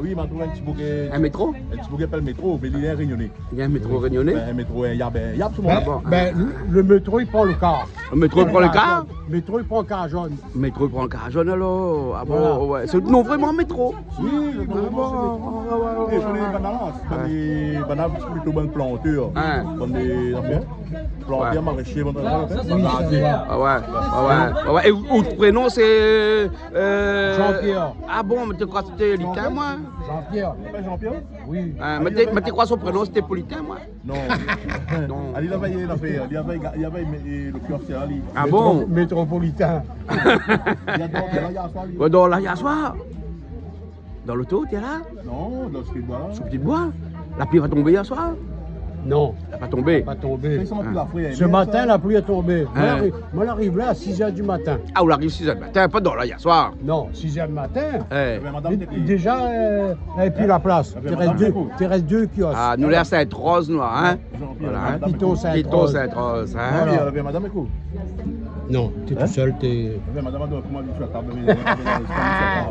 Oui, mais un petit bouquet. Un métro? Un petit bouquet pas le métro, mais il est réunionnais. Il y a un métro réunionnais? Un métro, il y a tout le Ben, monde. le métro, il prend le car. Le métro prend le car? Le métro, il prend le car jaune. Le métro prend le car jaune alors? Ah bon, Voilà. ouais. C'est non vraiment un métro? Oui, le Ah métro, bon, Et sur les bananes, les bananes plutôt bonnes plantures. Hein. Bonnes plantures, maraîchers, bonnes Ah ouais. Et votre prénom c'est. Jean-Pierre. Ah bon, mais tu crois que c'était Licain, moi? Jean-Pierre. Pas Jean-Pierre? Oui. Mais tu crois son prénom c'était Politain, moi? Non. Non. Il y avait le kiosque à Ali. Ah bon? Métropolitain. Il y a donc, Ouais, dans là, hier soir? Dans l'auto, t'es là? non, dans ce qu'il boit là. Sur Petite Bois? La pluie va tomber hier soir? Non, Elle va tomber. pas tombé. Ce Ce matin, la pluie est tombée. Hein. Moi, j'arrive là à 6h du matin. Ah, on arrive 6h du matin, pas dans là hier soir. Non, 6h du matin. Eh. Déjà, et puis la place. Il reste deux kiosques. Ah, nous là, Sainte-Rose, nous, hein? Voilà, hein? Piton Sainte-Rose. Piton Sainte-Rose, hein? Ah oui, il y avait Madame Eco. Non, t'es tout seul, t'es... Il y avait Madame Eco, comment dit-tu à table? Ah,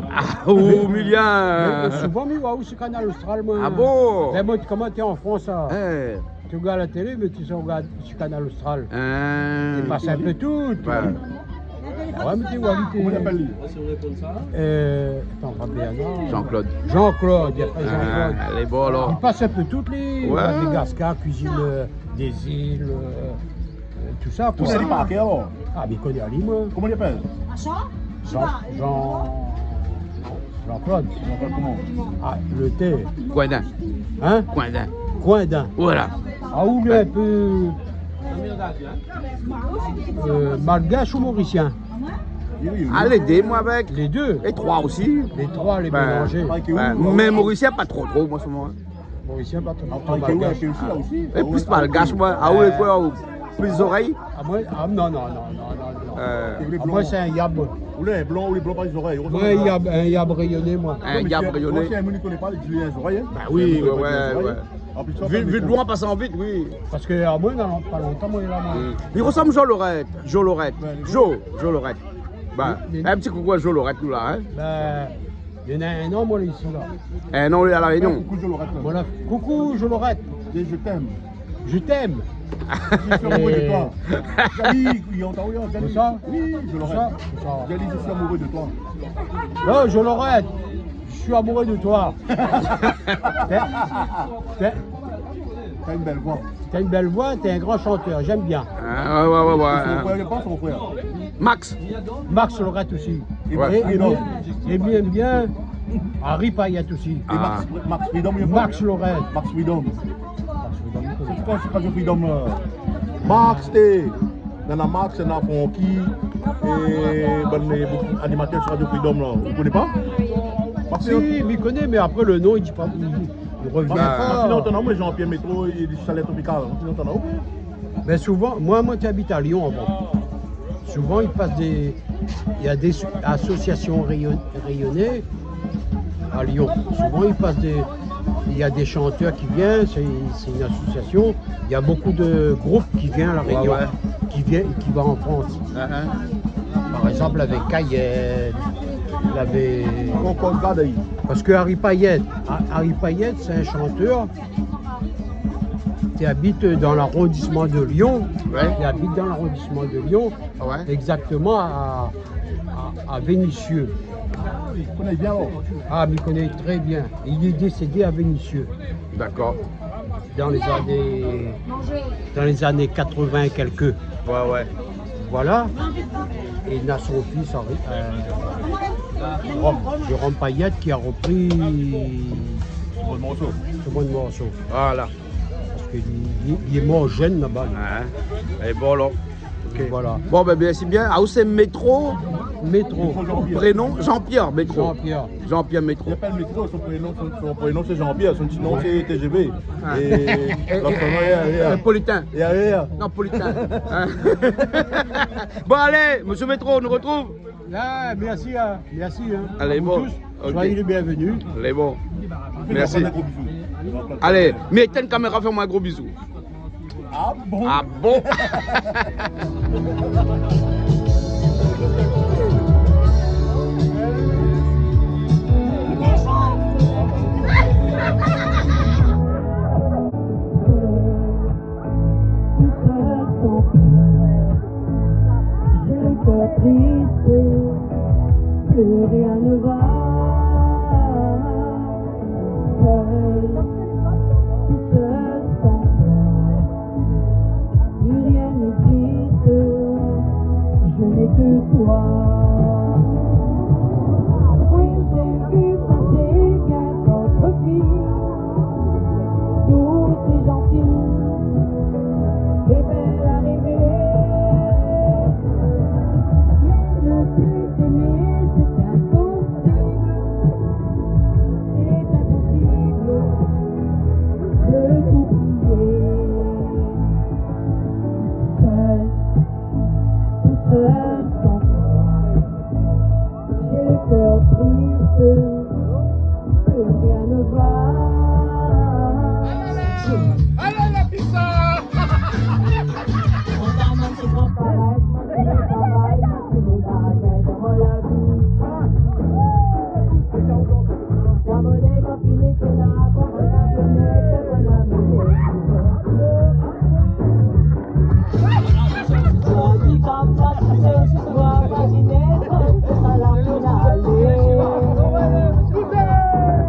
oh, Mais Milian! souvent, mais où c'est Canal Austral, moi. Ah bon? Mais moi, comment t'es en France, ça? Eh. Tu regardes la télé, mais tu regardes sur Canal Austral. Hein? Tu passes un peu tout. Ouais. Ah ouais, mais t'es où, Ali, t'es... Comment il appelle lui? Attends, Fabiana. Jean-Claude. Jean-Claude, il y a pas Jean-Claude. Ah, elle est bon Il alors. passe un peu toutes les... Ouais. Madagascar, cuisine des îles, tout ça. Tout ça, il part alors. Ah, mais il connaît Ali, moi. Comment il appelle? Jean-Claude. Il appelle comment? Ah, le thé. Coindin. Hein? Coindin. Coindin. Voilà. Ah, ou bien un peu... malgache ou mauricien? Oui, oui, oui. Ah, les deux, moi, avec. Les deux. Les trois aussi. Les trois, les Ben, mélanger. Mais Mauricien, pas trop, moi, ce moment. Mauricien, pas trop. Après, il y a aussi là aussi. Et plus malgache, moi. Ah ouais, quoi, plus oreilles. Ah, moi, non. Ah, moi, c'est un yab. Ou les blancs, pas les oreilles. Moi, un yab rayonné, moi. Un yab rayonné. Si un ne connaît pas les oreilles. Bah oui, ouais. Vu de loin, passant vite, oui. Parce que à moi, dans pas longtemps, moi, il est là. Moi. Il ressemble à Jo Lorette. Jo Lorette. Bah, un petit coucou à Jo Lorette, nous là, hein. Ben, il y en a un an, moi, ici, là. Un an, il est à la Réunion. Coucou, je le répète. Voilà. Coucou, je Lorette. Et je t'aime. Je t'aime. Je suis amoureux de toi. Jali, il entend oui, Jali. C'est ça? Oui, je le répète. Jali, je suis amoureux de toi. Non, je Lorette. Je suis amoureux de toi. T'as une belle voix. T'as une belle voix, t'es un grand chanteur, j'aime bien. Ah, ouais. Son frère, il est pas son frère. Max. Max Lorette aussi. Ouais. Et bien, Harry Payette aussi. Et Max Freedom, il est Max Lorette. Max Freedom. C'est quoi, c'est pas du Freedom là? Max, t'es. Il y en a Max, il y en a Fonky. Et beaucoup animateurs sur Radio Freedom là. Vous ne connaissez pas? Si, il connaît, mais après le nom, il dit pas. Il revient pas. Sinon, t'en as où Jean-Pierre Métro et du chalet tropical. Sinon, t'en as où? Mais souvent, moi qui habite à Lyon avant, souvent il passe il y a des associations rayonnées à Lyon. Souvent il y a des chanteurs qui viennent, c'est une association. Il y a beaucoup de groupes qui viennent à la Réunion, qui vont en France. Par exemple avec Cayenne, il avait... Parce que Harry Payette, c'est un chanteur qui habite dans l'arrondissement de Lyon. Ouais. Il habite dans l'arrondissement de Lyon, Ouais. exactement à Vénissieux. Il connaît bien alors. Ah, mais il connaît très bien. Il est décédé à Vénissieux D'accord. dans les années 80 et quelques. Ouais. Voilà. Et il a son fils Jérôme Payette qui a repris Bon morceau. ce bon morceau. Voilà. Parce qu'il est mort jeune là-bas. Et bon, alors. Ok. Voilà. Bon, ben, bien, c'est bien. Ah, où c'est Métro? Métro. Prénom? Jean-Pierre Métro. Jean-Pierre. Jean-Pierre Métro. Il appelle Métro, son prénom c'est Jean-Pierre, son petit nom c'est TGV. Et l'autre nom est Politain. Et arrière. Non, Politain. Hein? Bon, allez, monsieur Métro, on nous retrouve. Ah, merci. Merci. Allez, À vous bon. tous. Ok. Soyez les bienvenus. Allez, bon. Merci. Allez, mets une caméra, fais-moi un gros bisou. Ah bon? Ah bon? Allez la pizza!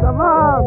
Ça va?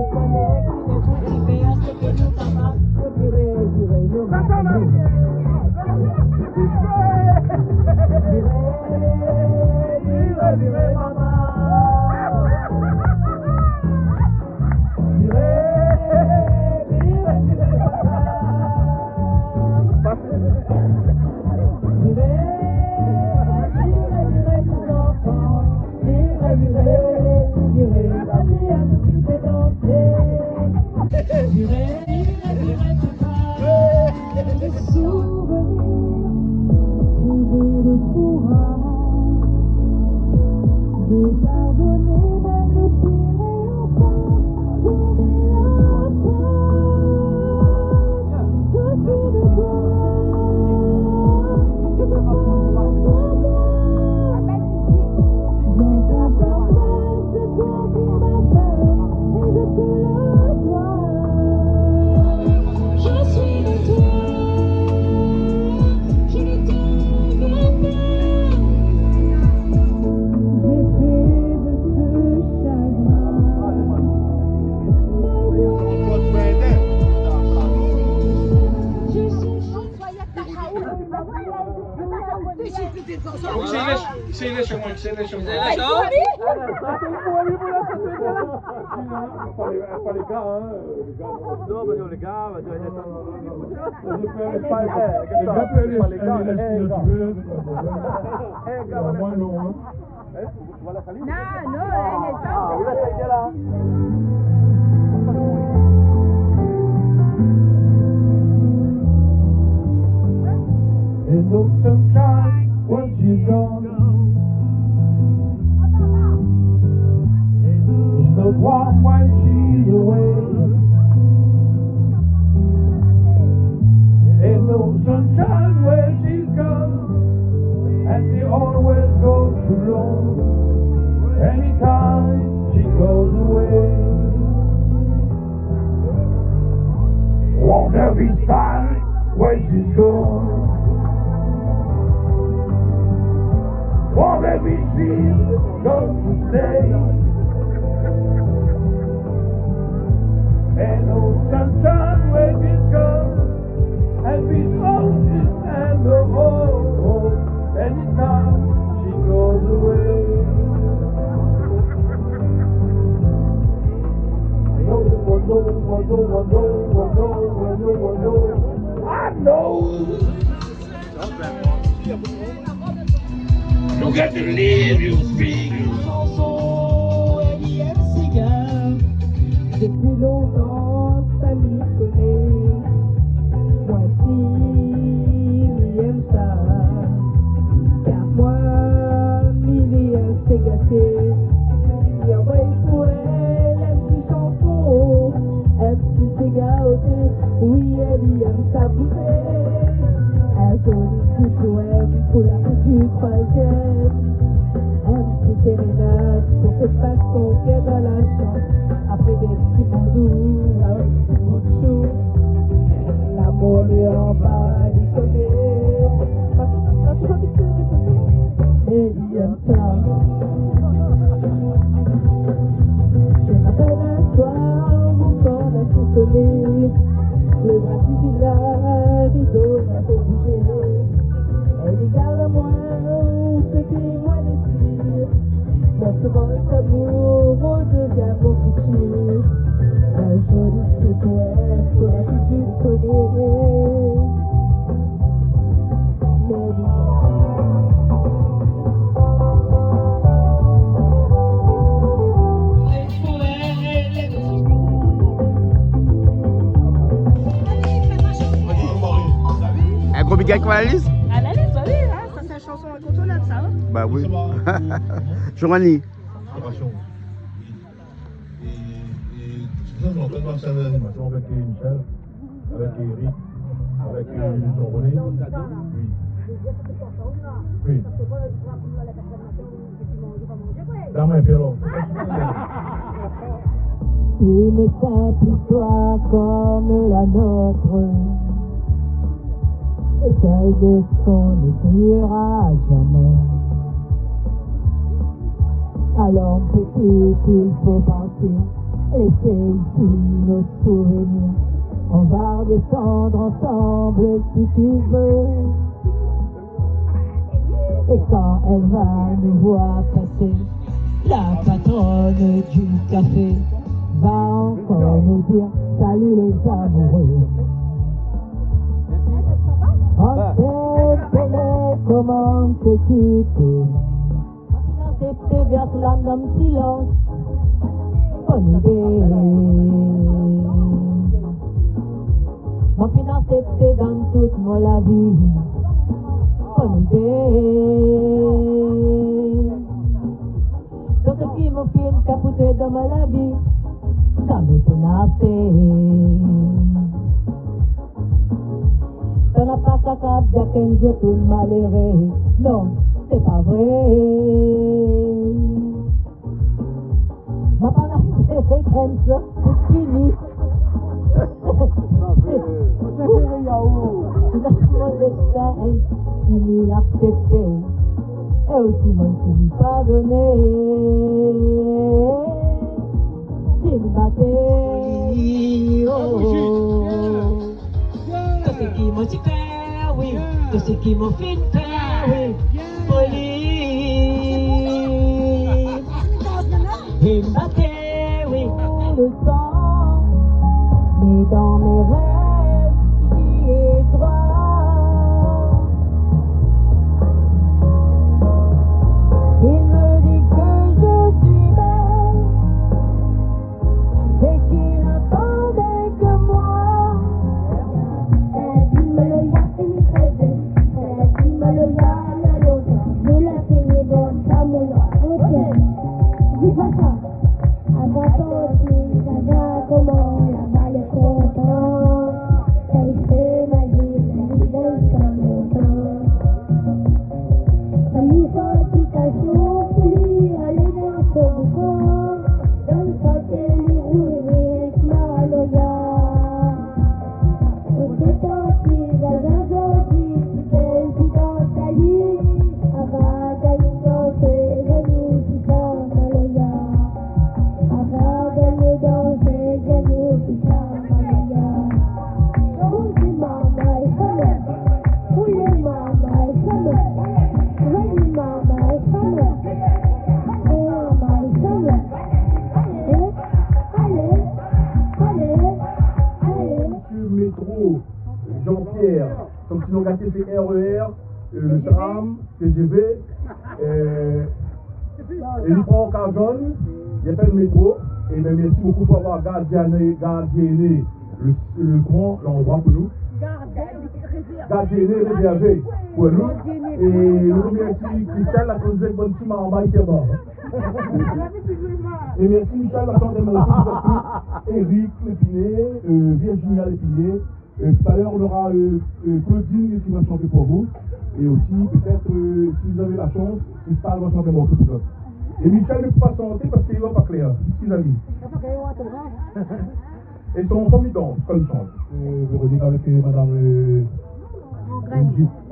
It took some time when she's gone. It's not warm when she's away. Ain't no sunshine when she's gone, and she always goes too long. Anytime she goes away, won't there be time when she's gone? Won't there be she's going to stay? Ain't no sunshine when she's gone, and we soldiers and the whole anytime she goes away. I know you got to leave you speak. Depuis longtemps, ça m'y connaît. Voici, il aime ça. Car moi, il s'est gâté. Il envoie pour elle un petit chanson, un petit cigare. Oui, elle aime sa poupée. Un joli petit poème pour la fête du troisième. Un petit sérénade pour qu'elle fasse son cœur dans la chambre. Après des petits bonjours, un petit bout de chou. L'amour lui en bas, il connaît. Et il aime ça. Je m'appelle un soir, mon corps a sonné. Le bras du village, rideau n'a pas bougé. Elle dit garde-moi, c'était-moi les filles. Mon second amour devient mon futur. Un joli petit poème pour la fille du connais. Un gros big avec la liste? À la liste, oui, hein, ça c'est une chanson incontournable, ça. Hein. Bah oui. Joanie. on fait une scène d'animation avec Michel, avec Eric, avec Jean-René. Oui. Oui. La main, Pierrot. Une simple histoire comme la nôtre, et celle de ce qu'on n'écrira jamais. Alors petit, il faut partir, laisser ici nos souvenirs. On va redescendre ensemble si tu veux. Et quand elle va nous voir passer, la patronne du café va encore nous dire salut les amoureux. On sait comment se quitter. C'est vers la même silence. On mon finance c'était dans toute moi la vie. On tout ce qui me fait capoter dans ma vie, ça me pénasse. On n'a pas capable de qu'un jour tout malheureux. Non, c'est pas vrai. Ma panne c'est comme ça, c'est fini. C'est mon destin infini accepté, et aussi mon fini pardonné. Tout ce qui m'a dit faire, oui, tout ce qui m'a fait faire, oui, folie. Il m'a fait, oui, le sang, mais dans mes rêves, j'y ai droit. Il me dit que je suis belle et qu'il n'attendait que moi. Jean-Pierre, comme si l'on gâtait c'est RER, le tram, TGV, et il prend car jaune, il appelle le métro, et bien merci beaucoup pour avoir gardienné l'endroit pour nous. Gardienné réservé pour nous. Et nous remercie Christelle, la conduite de bonne team en bas, il était mort. Et merci Michel, la chambre des mots, Eric Lépiné, Virginia Lépiné. Tout à l'heure, on aura Claudine qui va chanter pour vous. Et aussi, peut-être, si vous avez la chance, Christelle va chanter un morceau pour vous. Et Michel ne peut pas chanter parce qu'il ne va pas clair. Qu'est-ce qu'il a dit? Et son formidable quand il chante. Véronique avec Madame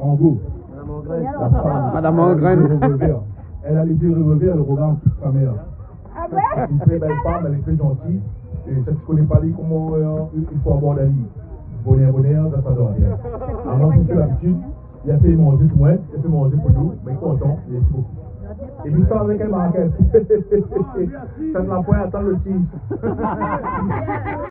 Angot. Madame Angraine. Elle a laissé le revolver, elle regarde toute sa mère. C'est une très belle femme, elle est très gentille. Et ça ne se connaît pas dit comment il faut avoir la vie. Bonheur, ça s'adore bien. Alors, comme c'est l'habitude, il a fait manger pour moi, il a fait manger pour nous, mais content, merci beaucoup. Et puis ça avec un marquette. Ça ne l'a point atteint le 6.